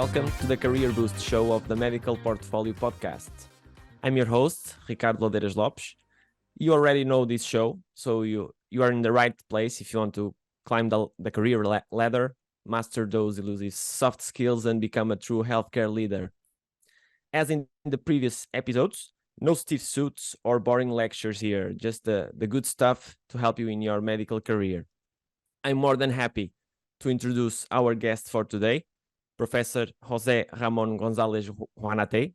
Welcome to the Career Boost show of the Medical Portfolio podcast. I'm your host, Ricardo Ladeiras Lopes. You already know this show, so you are in the right place if you want to climb the career ladder, master those elusive soft skills, and become a true healthcare leader. As in the previous episodes, no stiff suits or boring lectures here, just the good stuff to help you in your medical career. I'm more than happy to introduce our guest for today, Professor José Ramón González Juanatey.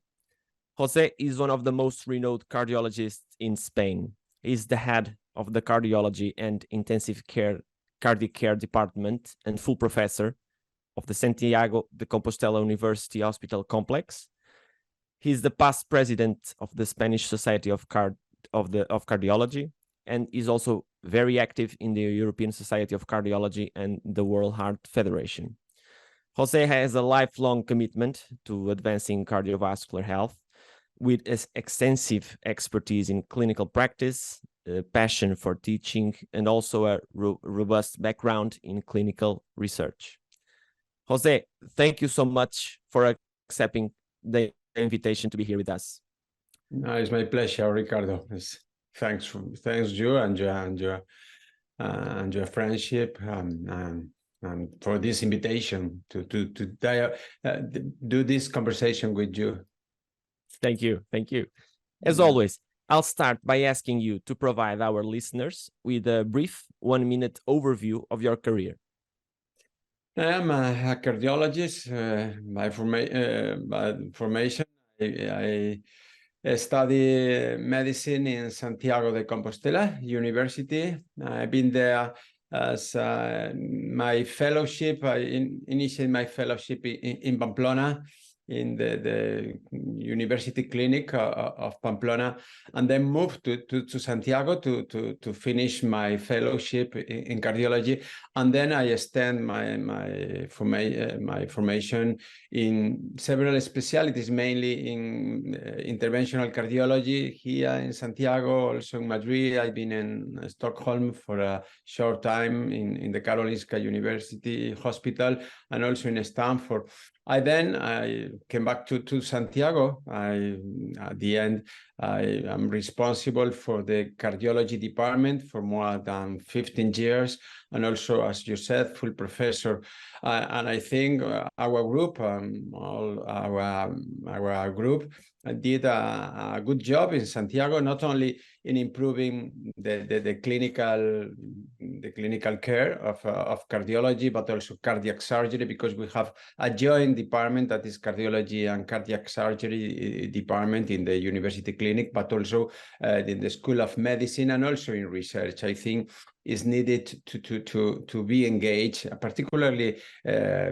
José is one of the most renowned cardiologists in Spain. He is the head of the cardiology and intensive care cardiac care department and full professor of the Santiago de Compostela University Hospital Complex. He is the past president of the Spanish Society of Cardiology and is also very active in the European Society of Cardiology and the World Heart Federation. José has a lifelong commitment to advancing cardiovascular health with extensive expertise in clinical practice, passion for teaching, and also a robust background in clinical research. José, thank you so much for accepting the invitation to be here with us. No, it's my pleasure, Ricardo. Thanks you and your friendship and for this invitation to do this conversation with you. Thank you. As always, I'll start by asking you to provide our listeners with a brief 1-minute overview of your career. I'm a cardiologist by formation. I study medicine in Santiago de Compostela University. I've been there as my fellowship. I initiated my fellowship in Pamplona, in the University Clinic of Pamplona, and then moved to Santiago to finish my fellowship in cardiology. And then I extend my formation in several specialties, mainly in interventional cardiology here in Santiago, also in Madrid. I've been in Stockholm for a short time in the Karolinska University Hospital, and also in Stanford. I came back to Santiago. At the end, I am responsible for the cardiology department for more than 15 years, and also, as you said, full professor. And I think our group, our group, did a good job in Santiago, not only in improving the clinical care of cardiology, but also cardiac surgery, because we have a joint department that is cardiology and cardiac surgery department in the university clinic, but also in the School of Medicine and also in research. I think is needed to be engaged, particularly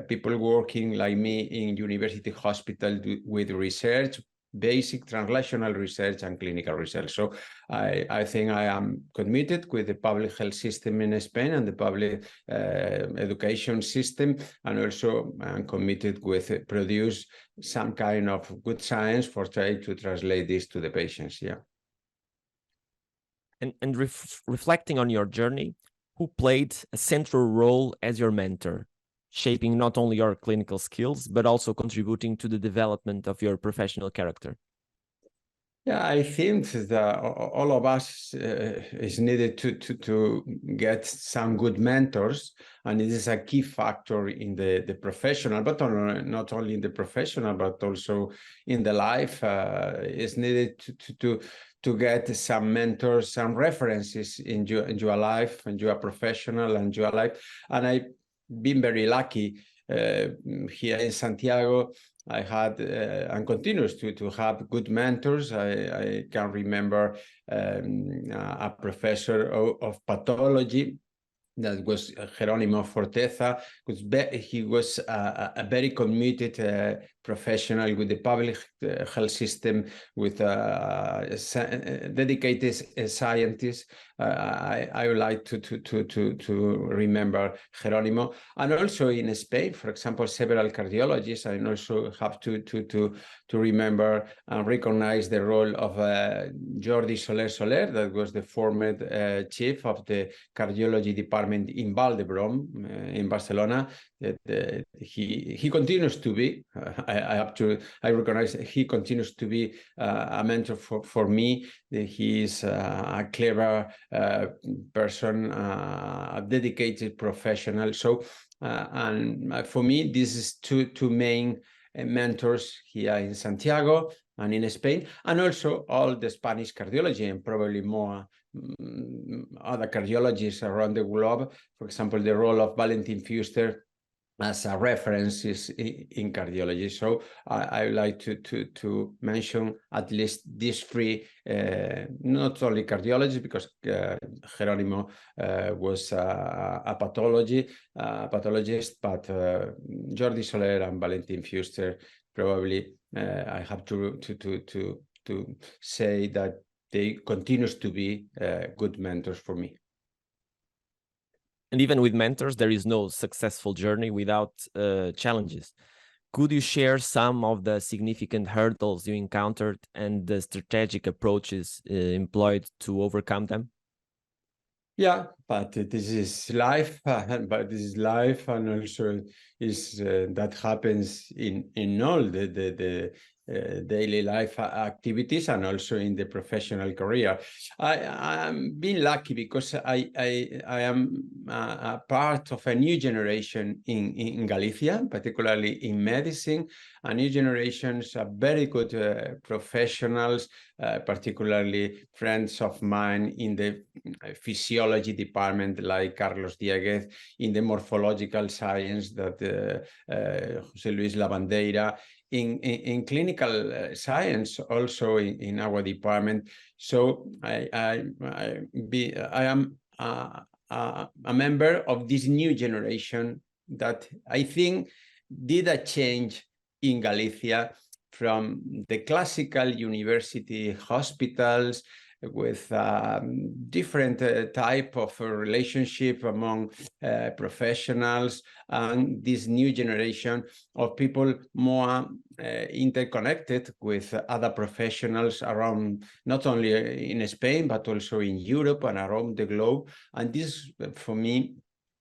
people working like me in university hospital with research, basic translational research and clinical research. So I think I am committed with the public health system in Spain and the public education system, and also I'm committed with produce some kind of good science for trying to translate this to the patients. Yeah. And reflecting on your journey, who played a central role as your mentor, shaping not only your clinical skills, but also contributing to the development of your professional character? Yeah, I think that all of us is needed to get some good mentors, and it is a key factor in the professional, but not only in the professional, but also in the life. It's needed to get some mentors, some references in your life, and your professional and your life. And I've been very lucky here in Santiago. I had and continues to have good mentors. I can remember a professor of pathology that was Jerónimo Forteza. He was a very committed professional with the public health system, with dedicated scientists. I would like to remember Jerónimo. And also in Spain, for example, several cardiologists. I also have to remember and recognize the role of Jordi Soler, that was the former chief of the cardiology department in Vall d'Hebron in Barcelona. he continues to be. I recognize he continues to be a mentor for me. He is a clever person, a dedicated professional. So, and for me, this is two main mentors here in Santiago and in Spain, and also all the Spanish cardiology and probably more other cardiologists around the globe. For example, the role of Valentin Fuster as a reference is in cardiology. So I would like to mention at least these three, not only cardiology, because Jerónimo was a pathologist, but Jordi Soler and Valentin Fuster, probably I have to say that they continues to be good mentors for me. And even with mentors, there is no successful journey without challenges. Could you share some of the significant hurdles you encountered and the strategic approaches employed to overcome them? Yeah, but this is life. And also is that happens in all the daily life activities and also in the professional career. I'm being lucky because I am a part of a new generation in Galicia, particularly in medicine. A new generations of very good professionals, particularly friends of mine in the physiology department like Carlos Dieguez, in the morphological science that José Luis Lavandeira, in clinical science also in our department. So I am a member of this new generation that I think did a change in Galicia from the classical university hospitals with different type of relationship among professionals, and this new generation of people more interconnected with other professionals around, not only in Spain, but also in Europe and around the globe. And this, for me,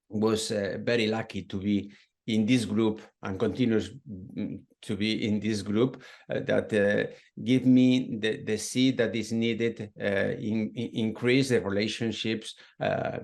was very lucky to be in this group and continues to be in this group that give me the seed that is needed increase the relationships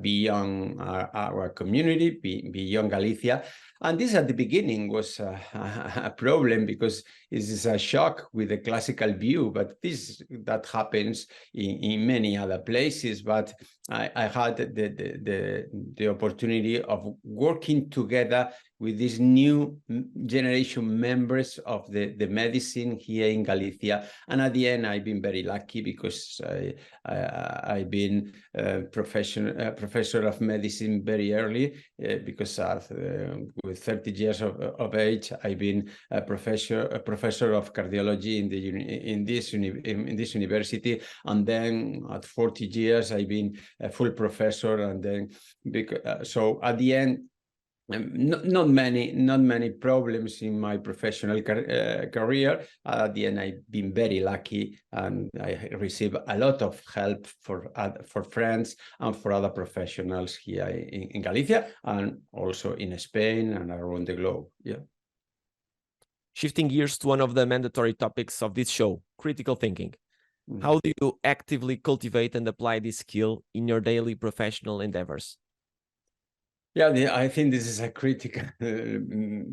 beyond our community, beyond Galicia. And this at the beginning was a problem because this is a shock with the classical view, but that happens in many other places. But I had the opportunity of working together with these new generation members of the medicine here in Galicia. And at the end, I've been very lucky because I've been professor of medicine very early because with 30 years of age, I've been a professor of cardiology in this university. And then at 40 years, I've been a full professor. And then, so at the end, not many problems in my professional career. At the end, I've been very lucky, and I receive a lot of help for friends and for other professionals here in Galicia and also in Spain and around the globe. Yeah. Shifting gears to one of the mandatory topics of this show, critical thinking. How do you actively cultivate and apply this skill in your daily professional endeavors? Yeah, I think this is a critical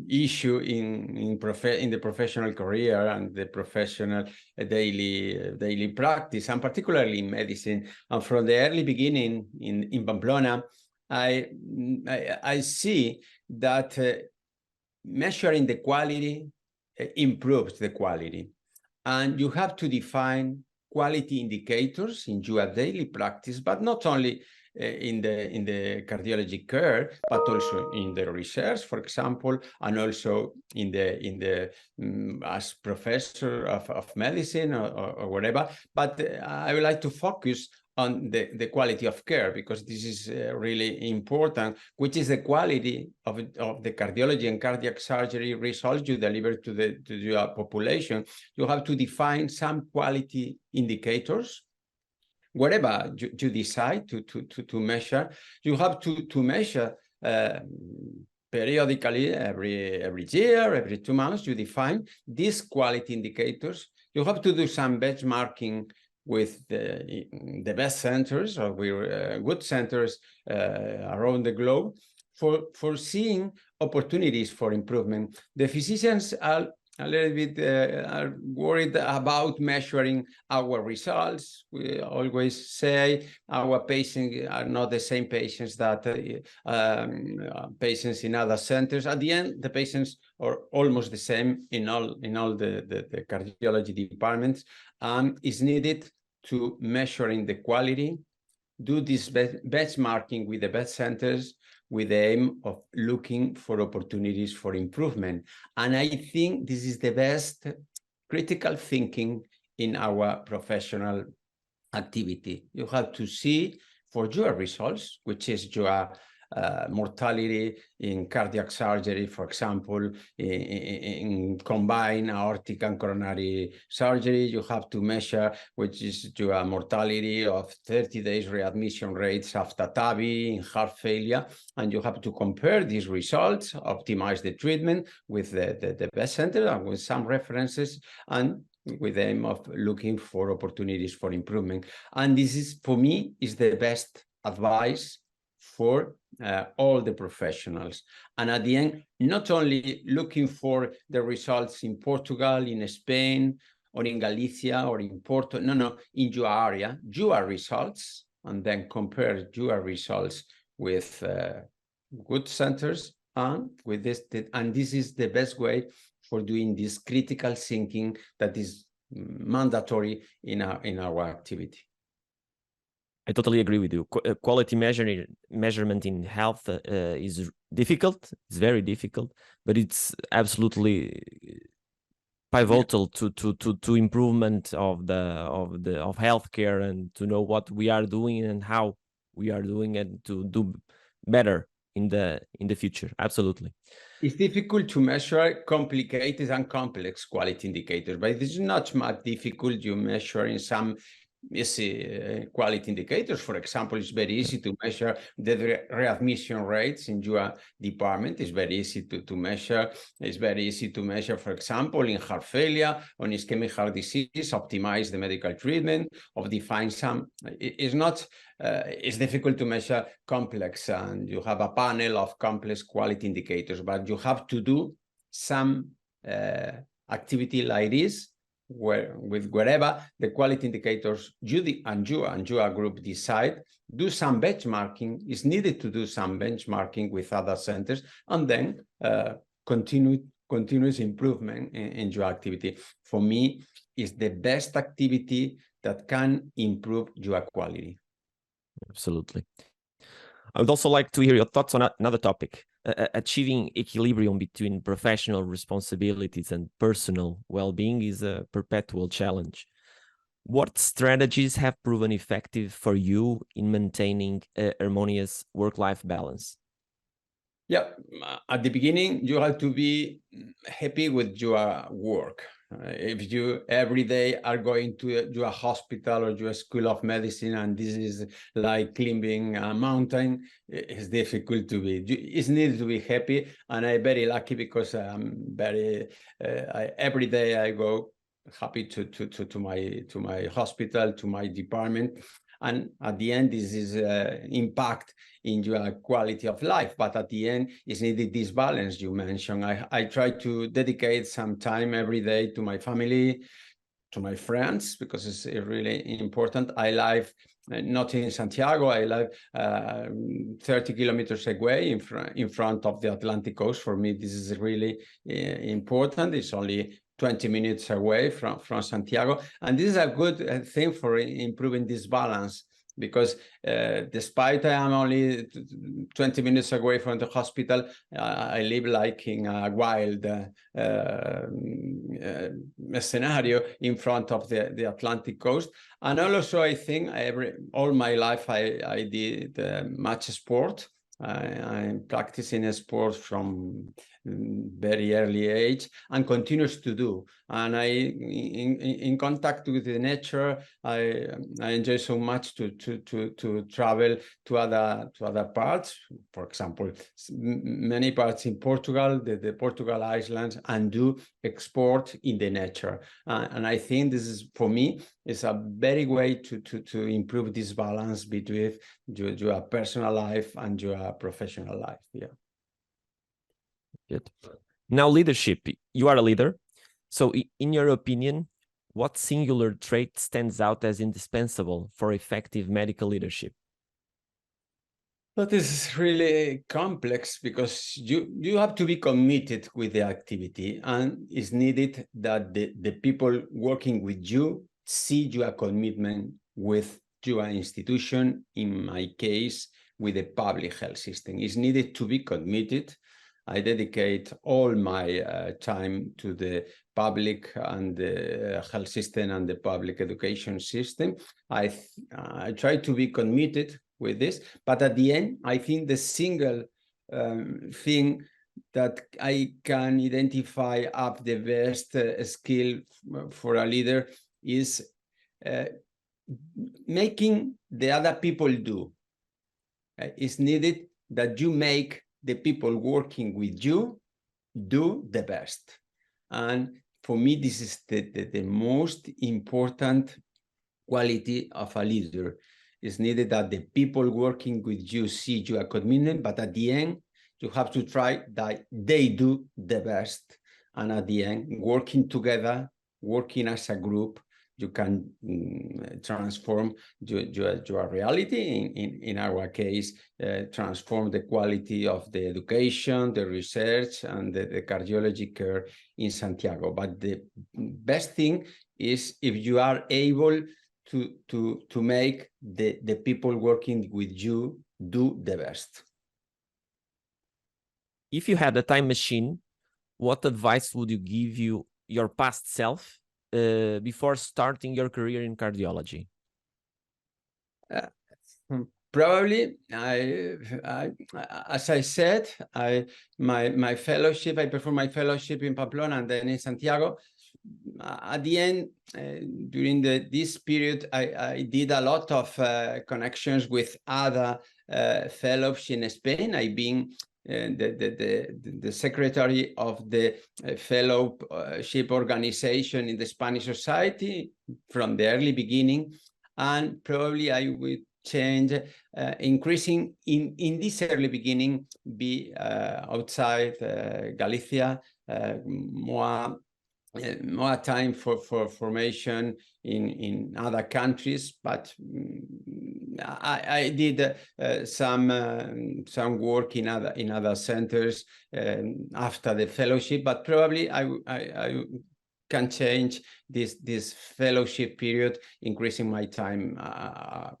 issue in the professional career and the professional daily practice, and particularly in medicine. And from the early beginning in Pamplona, I see that measuring the quality improves the quality, and you have to define quality indicators in your daily practice, but not only in the cardiology care, but also in the research, for example, and also in the as professor of medicine or whatever. But I would like to focus on the quality of care, because this is really important, which is the quality of the cardiology and cardiac surgery results you deliver to your population. You have to define some quality indicators. Whatever you decide to measure, you have to measure periodically, every year, every 2 months, you define these quality indicators. You have to do some benchmarking with the best centers or with good centers around the globe for seeing opportunities for improvement. The physicians are a little bit are worried about measuring our results. We always say our patients are not the same patients that patients in other centers. At the end, the patients are almost the same in all the cardiology departments, and is needed to measuring the quality, do this benchmarking with the best centers, with the aim of looking for opportunities for improvement. And I think this is the best critical thinking in our professional activity. You have to see for your results, which is your mortality in cardiac surgery, for example, in combined aortic and coronary surgery. You have to measure which is your mortality of 30 days readmission rates after TAVI in heart failure, and you have to compare these results, optimize the treatment with the best center and with some references, and with the aim of looking for opportunities for improvement. And this is, for me, is the best advice for all the professionals. And at the end, not only looking for the results in Portugal, in Spain, or in Galicia, or in Porto, no, in your area, your results, and then compare your results with good centers, and with this, and this is the best way for doing this critical thinking that is mandatory in our activity. I totally agree with you. Quality measurement in health is difficult. It's very difficult, but it's absolutely pivotal to improvement of healthcare, and to know what we are doing and how we are doing, and to do better in the future. Absolutely. It's difficult to measure complicated and complex quality indicators, but it is not much difficult to measure in some easy quality indicators. For example, it's very easy to measure the readmission rates in your department. It's very easy to measure. It's very easy to measure, for example, in heart failure, on ischemic heart disease, optimize the medical treatment, or define some. It's not, it's difficult to measure complex, and you have a panel of complex quality indicators, but you have to do some activity like this, wherever the quality indicators you and your group decide, do some benchmarking. Is needed to do some benchmarking with other centers, and then continuous improvement in your activity. For me, is the best activity that can improve your quality. Absolutely. I would also like to hear your thoughts on another topic. Achieving equilibrium between professional responsibilities and personal well-being is a perpetual challenge. What strategies have proven effective for you in maintaining a harmonious work-life balance? Yeah, at the beginning, you have to be happy with your work. If you every day are going to your hospital or your school of medicine, and this is like climbing a mountain, it's difficult to be. It's needed to be happy, and I'm very lucky because I'm very. Every day I go happy to my hospital, to my department. And at the end, this is impact in your quality of life. But at the end, it's needed this balance you mentioned. I try to dedicate some time every day to my family, to my friends, because it's really important. I live not in Santiago. I live 30 kilometers away in front of the Atlantic coast. For me, this is really important. It's only 20 minutes away from Santiago. And this is a good thing for improving this balance, because despite I am only 20 minutes away from the hospital, I live like in a wild scenario in front of the Atlantic coast. And also, I think all my life I did much sport. I'm practicing a sport from very early age and continues to do. And in contact with the nature, I enjoy so much to travel to other parts. For example, many parts in Portugal, the Portugal Islands, and do export in the nature. And I think this is, for me, is a very way to improve this balance between your personal life and your professional life. Yeah. Good. Now, leadership. You are a leader. So in your opinion, what singular trait stands out as indispensable for effective medical leadership? But this is really complex because you have to be committed with the activity, and it's needed that the people working with you see your commitment with your institution, in my case, with the public health system. It's needed to be committed. I dedicate all my time to the public and the health system and the public education system. I try to be committed with this, but at the end, I think the single thing that I can identify up the best skill for a leader is making the other people do. It's needed that you make the people working with you do the best. And for me, this is the most important quality of a leader. It's needed that the people working with you see your commitment, but at the end, you have to try that they do the best. And at the end, working together, working as a group, you can transform your reality. In our case, transform the quality of the education, the research, and the cardiology care in Santiago. But the best thing is if you are able to make the people working with you do the best. If you had a time machine, what advice would you give your past self before starting your career in cardiology? Probably, as I said, my fellowship, I performed my fellowship in Pamplona and then in Santiago. At the end, during this period, I did a lot of connections with other fellows in Spain. I've been the secretary of the fellowship organization in the Spanish Society from the early beginning, and probably I would change, increasing in this early beginning, be outside Galicia, more time for formation in other countries, but I did some work in other centers after the fellowship, but probably I can change this fellowship period, increasing my time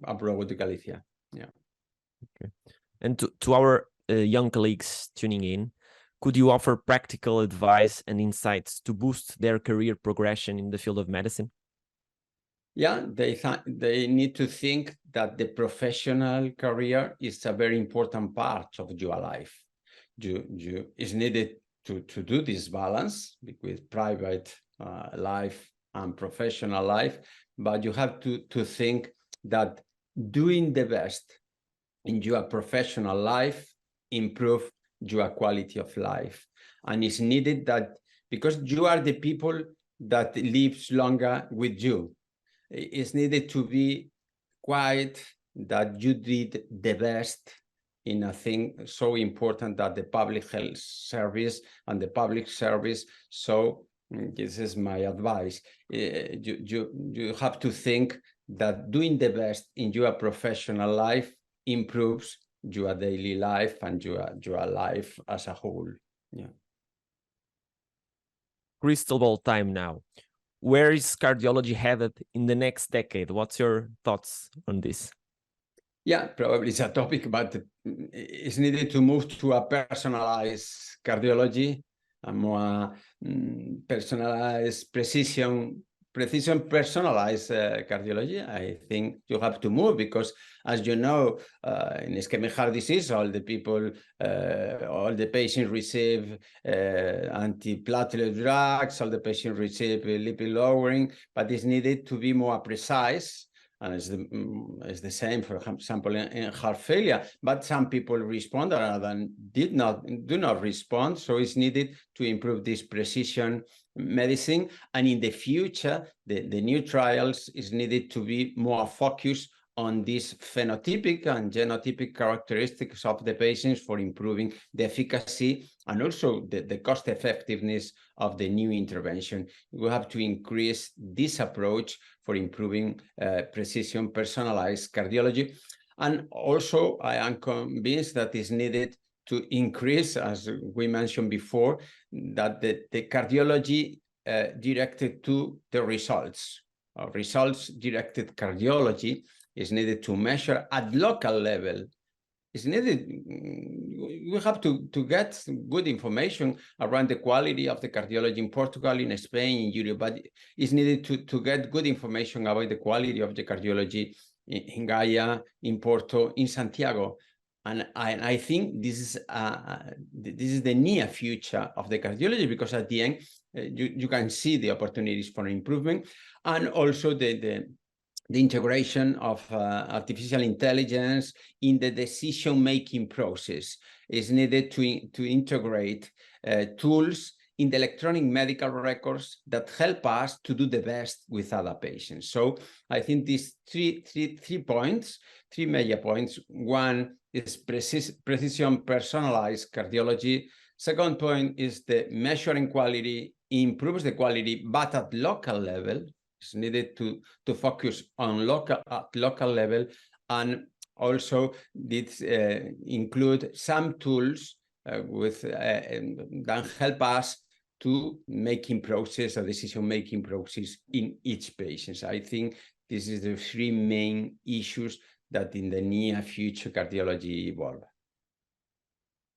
abroad to Galicia. Yeah. Okay. And to our young colleagues tuning in, could you offer practical advice and insights to boost their career progression in the field of medicine? Yeah, they need to think that the professional career is a very important part of your life. You is needed to do this balance with private life and professional life, but you have to think that doing the best in your professional life improve your quality of life. And it's needed that, because you are the people that lives longer with you, it's needed to be quiet that you did the best in a thing so important that the public health service and the public service. So this is my advice. You have to think that doing the best in your professional life improves your daily life and your life as a whole. Yeah. Crystal ball time now. Where is cardiology headed in the next decade? What's your thoughts on this? Yeah, probably it's a topic, but it's needed to move to a personalized cardiology, a more personalized precision personalized cardiology, I think you have to move because, as you know, in ischemic heart disease, all the patients receive antiplatelet drugs, all the patients receive lipid lowering, but it's needed to be more precise. And it's the same, for example, in heart failure. But some people respond, and others do not respond. So it's needed to improve this precision medicine. And in the future, the new trials is needed to be more focused on these phenotypic and genotypic characteristics of the patients for improving the efficacy and also the cost effectiveness of the new intervention. We have to increase this approach for improving precision personalized cardiology. And also, I am convinced that it's needed to increase, as we mentioned before, that the cardiology directed to the results. Results-directed cardiology is needed to measure at local level. It's needed. We have to get good information around the quality of the cardiology in Portugal, in Spain, in Europe, but it's needed to get good information about the quality of the cardiology in Gaia, in Porto, in Santiago. And I think this is the near future of the cardiology, because at the end, you can see the opportunities for improvement, and also the integration of artificial intelligence in the decision-making process. Is needed to integrate tools in the electronic medical records that help us to do the best with other patients. So I think these three major points. One is precision personalized cardiology. Second point is the measuring quality improves the quality, but at local level. It's needed to focus on local level, and also this include some tools that help us to making process, a decision-making process in each patient. I think this is the three main issues that in the near future cardiology evolve.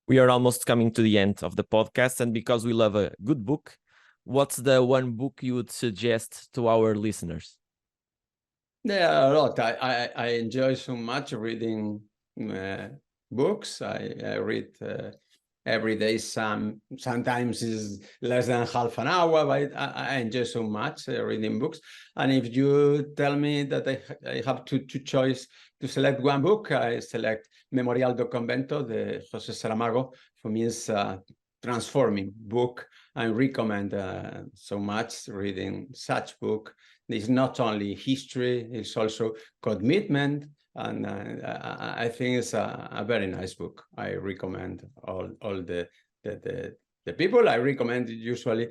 We are almost coming to the end of the podcast, and because we love a good book, what's the one book you would suggest to our listeners? There are a lot. I enjoy so much reading books. I read every day. Sometimes is less than half an hour, but I enjoy so much reading books. And if you tell me that I have to choose to select one book, I select Memorial do Convento de José Saramago. For me, it's a transforming book. I recommend so much reading such book. It's not only history, it's also commitment. And I think it's a very nice book. I recommend all the people. I recommend usually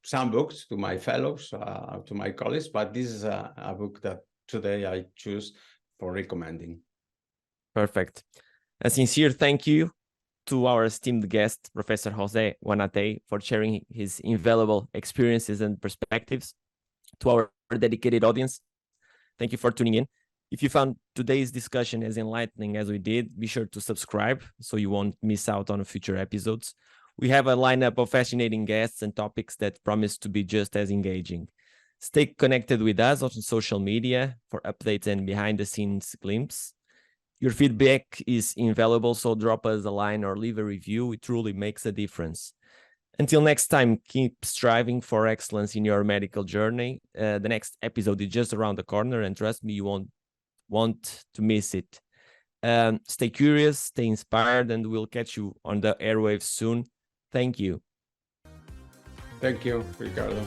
some books to my fellows, to my colleagues, but this is a book that today I choose for recommending. Perfect. A sincere thank you to our esteemed guest, Professor José Juanatey, for sharing his invaluable experiences and perspectives. To our dedicated audience, thank you for tuning in. If you found today's discussion as enlightening as we did, be sure to subscribe so you won't miss out on future episodes. We have a lineup of fascinating guests and topics that promise to be just as engaging. Stay connected with us on social media for updates and behind-the-scenes glimpses. Your feedback is invaluable, so drop us a line or leave a review. It truly makes a difference. Until next time, keep striving for excellence in your medical journey. The next episode is just around the corner, and trust me, you won't want to miss it. Stay curious, stay inspired, and we'll catch you on the airwaves soon. Thank you. Thank you, Ricardo.